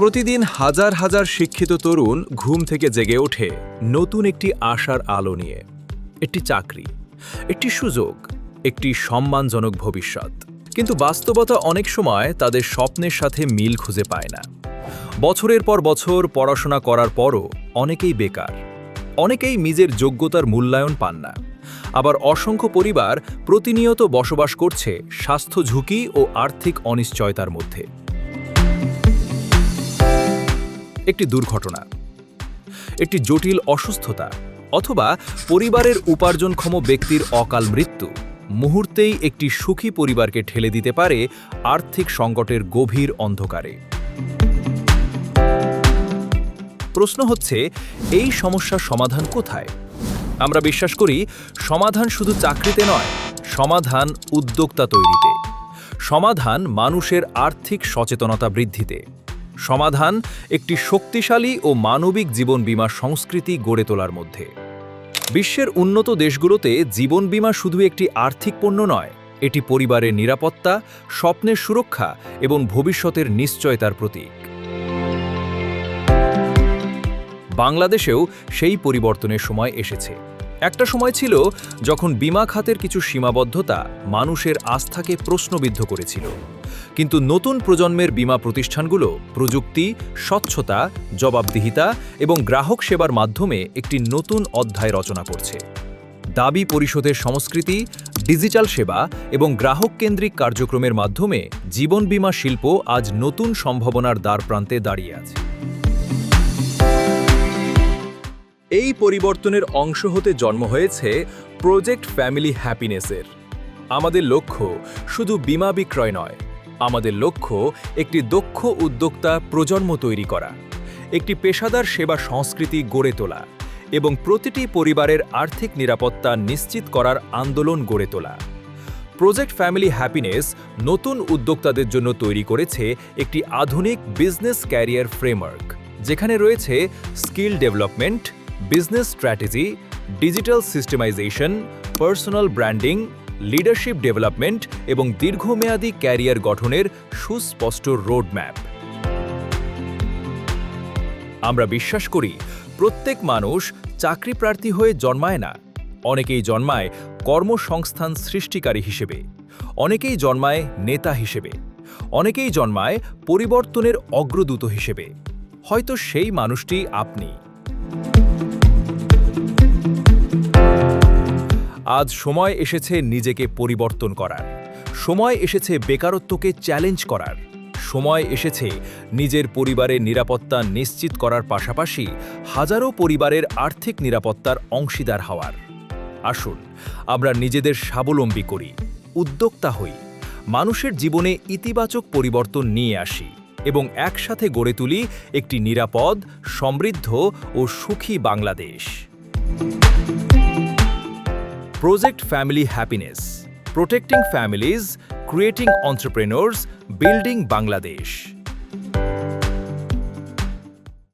প্রতিদিন হাজার হাজার শিক্ষিত তরুণ ঘুম থেকে জেগে ওঠে নতুন একটি আশার আলো নিয়ে। একটি চাকরি, একটি সুযোগ, একটি সম্মানজনক ভবিষ্যৎ। কিন্তু বাস্তবতা অনেক সময় তাদের স্বপ্নের সাথে মিল খুঁজে পায় না। বছরের পর বছর পড়াশোনা করার পরও অনেকেই বেকার, অনেকেই নিজের যোগ্যতার মূল্যায়ন পান না। আবার অসংখ্য পরিবার প্রতিনিয়ত বসবাস করছে স্বাস্থ্য ঝুঁকি ও আর্থিক অনিশ্চয়তার মধ্যে। একটি দুর্ঘটনা, একটি জটিল অসুস্থতা অথবা পরিবারের উপার্জনক্ষম ব্যক্তির অকাল মৃত্যু মুহূর্তেই একটি সুখী পরিবারকে ঠেলে দিতে পারে আর্থিক সংকটের গভীর অন্ধকারে। প্রশ্ন হচ্ছে, এই সমস্যার সমাধান কোথায়? আমরা বিশ্বাস করি সমাধান শুধু চাকরিতে নয়, সমাধান উদ্যোক্তা তৈরিতে, সমাধান মানুষের আর্থিক সচেতনতা বৃদ্ধিতে, সমাধান একটি শক্তিশালী ও মানবিক জীবন বীমা সংস্কৃতি গড়ে তোলার মধ্যে। বিশ্বের উন্নত দেশগুলোতে জীবন বীমা শুধু একটি আর্থিক পণ্য নয়, এটি পরিবারের নিরাপত্তা, স্বপ্নের সুরক্ষা এবং ভবিষ্যতের নিশ্চয়তার প্রতীক। বাংলাদেশেও সেই পরিবর্তনের সময় এসেছে। একটা সময় ছিল যখন বীমা খাতের কিছু সীমাবদ্ধতা মানুষের আস্থাকে প্রশ্নবিদ্ধ করেছিল। কিন্তু নতুন প্রজন্মের বীমা প্রতিষ্ঠানগুলো প্রযুক্তি, স্বচ্ছতা, জবাবদিহিতা এবং গ্রাহক সেবার মাধ্যমে একটি নতুন অধ্যায় রচনা করছে। দাবি পরিশোধের সংস্কৃতি, ডিজিটাল সেবা এবং গ্রাহক-কেন্দ্রিক কার্যক্রমের মাধ্যমে জীবন বীমা শিল্প আজ নতুন সম্ভাবনার দ্বারপ্রান্তে দাঁড়িয়ে আছে। এই পরিবর্তনের অংশ হতে জন্ম হয়েছে প্রজেক্ট ফ্যামিলি হ্যাপিনেসের। আমাদের লক্ষ্য শুধু বীমা বিক্রয় নয়, আমাদের লক্ষ্য একটি দক্ষ উদ্যোক্তা প্রজন্ম তৈরি করা, একটি পেশাদার সেবা সংস্কৃতি গড়ে তোলা এবং প্রতিটি পরিবারের আর্থিক নিরাপত্তা নিশ্চিত করার আন্দোলন গড়ে তোলা। প্রজেক্ট ফ্যামিলি হ্যাপিনেস নতুন উদ্যোক্তাদের জন্য তৈরি করেছে একটি আধুনিক বিজনেস ক্যারিয়ার ফ্রেমওয়ার্ক, যেখানে রয়েছে skill development, business strategy, digital systemization, personal branding, leadership development এবং দীর্ঘমেয়াদী ক্যারিয়ার গঠনের সুস্পষ্ট রোডম্যাপ। আমরা বিশ্বাস করি প্রত্যেক মানুষ চাকরিপ্রার্থী হয়ে জন্মায় না। অনেকেই জন্মায় কর্মসংস্থান সৃষ্টিকারী হিসেবে, অনেকেই জন্মায় নেতা হিসেবে, অনেকেই জন্মায় পরিবর্তনের অগ্রদূত হিসেবে। হয়তো সেই মানুষটি আপনি। আজ সময় এসেছে নিজেকে পরিবর্তন করার, সময় এসেছে বেকারত্বকে চ্যালেঞ্জ করার, সময় এসেছে নিজের পরিবারের নিরাপত্তা নিশ্চিত করার পাশাপাশি হাজারো পরিবারের আর্থিক নিরাপত্তার অংশীদার হওয়ার। আসুন আমরা নিজেদের স্বাবলম্বী করি, উদ্যোক্তা হই, মানুষের জীবনে ইতিবাচক পরিবর্তন নিয়ে আসি এবং একসাথে গড়ে তুলি একটি নিরাপদ, সমৃদ্ধ ও সুখী Bangladesh. Project family happiness, protecting families, creating entrepreneurs, building Bangladesh.